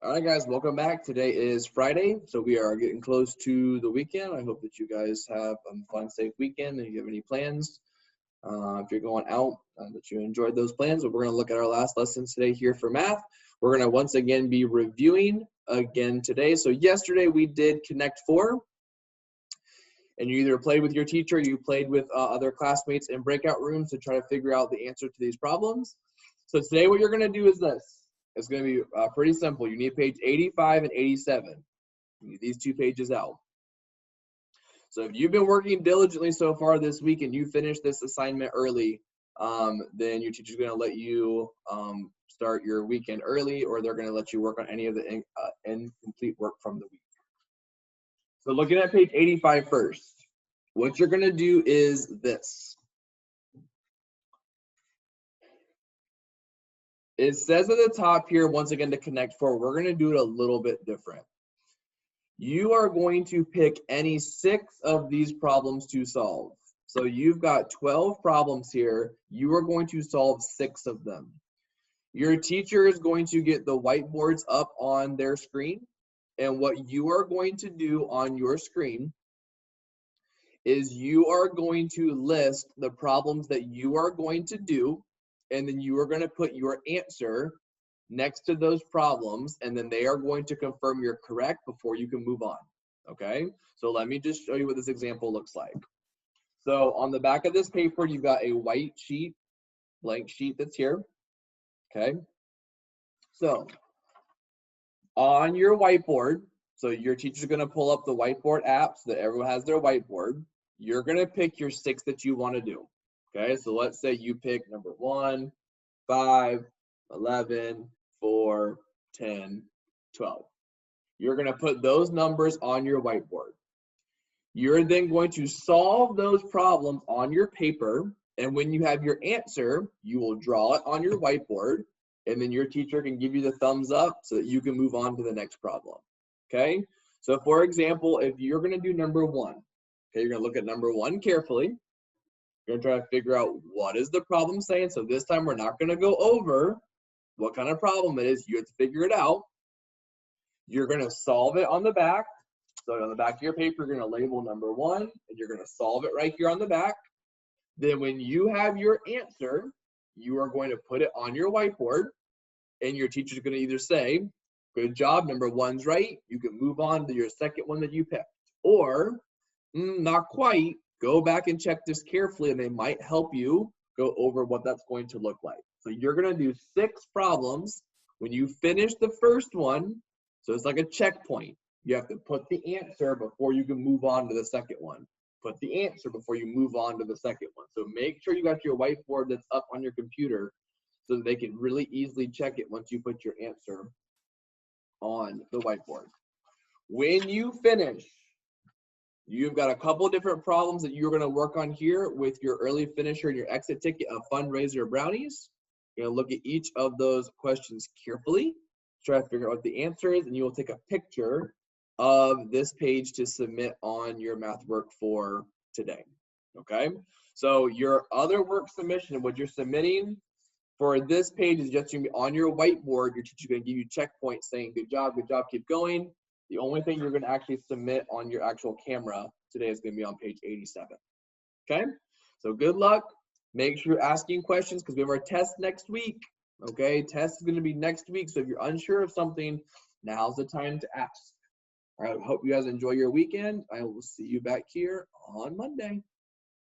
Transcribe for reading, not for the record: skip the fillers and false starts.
All right, guys, welcome back. Today is Friday, so we are getting close to the weekend. I hope that you guys have a fun, safe weekend. And if you have any plans, if you're going out, that you enjoyed those plans. But we're going to look at our last lessons today here for math. We're going to once again be reviewing again today. So yesterday we did Connect 4, and you either played with your teacher, or you played with other classmates in breakout rooms to try to figure out the answer to these problems. So today what you're going to do is this. It's going to be pretty simple. You need page 85 and 87. You need these two pages out. So if you've been working diligently so far this week and you finished this assignment early, then your teacher's going to let you start your weekend early, or they're going to let you work on any of the incomplete work from the week. So looking at page 85 first, what you're going to do is this. It says at the top here, once again, to Connect 4, we're going to do it a little bit different. You are going to pick any 6 of these problems to solve. So you've got 12 problems here. You are going to solve 6 of them. Your teacher is going to get the whiteboards up on their screen. And what you are going to do on your screen is you are going to list the problems that you are going to do, and then you are going to put your answer next to those problems, and then they are going to confirm you're correct before you can move on. Okay, so let me just show you what this example looks like. So on the back of this paper, you've got a white sheet, blank sheet that's here. Okay, so on your whiteboard, so your teacher's going to pull up the whiteboard app so that everyone has their whiteboard. You're going to pick your 6 that you want to do. Okay, so let's say you pick number 1, 5, 11, 4, 10, 12. You're going to put those numbers on your whiteboard. You're then going to solve those problems on your paper, and when you have your answer, you will draw it on your whiteboard, and then your teacher can give you the thumbs up so that you can move on to the next problem. Okay, so for example, if you're going to do number 1, okay, you're going to look at number 1 carefully. You're going to try to figure out what is the problem saying. So this time we're not going to go over what kind of problem it is. You have to figure it out. You're going to solve it on the back. So on the back of your paper, you're going to label number 1, and you're going to solve it right here on the back. Then when you have your answer, you are going to put it on your whiteboard, and your teacher's going to either say, good job, number 1's right. You can move on to your second one that you picked. Or, not quite. Go back and check this carefully, and they might help you go over what that's going to look like. So you're going to do 6 problems. When you finish the first one, so it's like a checkpoint. You have to put the answer before you can move on to the second one. Put the answer before you move on to the second one. So make sure you got your whiteboard that's up on your computer so that they can really easily check it once you put your answer on the whiteboard. When you finish, you've got a couple different problems that you're going to work on here with your early finisher and your exit ticket of fundraiser brownies. You're going to look at each of those questions carefully, try to figure out what the answer is, and you will take a picture of this page to submit on your math work for today. Okay, so your other work submission, what you're submitting for this page is just going to be on your whiteboard. Your teacher's going to give you checkpoints saying good job, keep going. The only thing you're going to actually submit on your actual camera today is going to be on page 87. Okay, so good luck. Make sure you're asking questions because we have our test next week. Okay, test is going to be next week. So if you're unsure of something, now's the time to ask. All right, hope you guys enjoy your weekend. I will see you back here on Monday.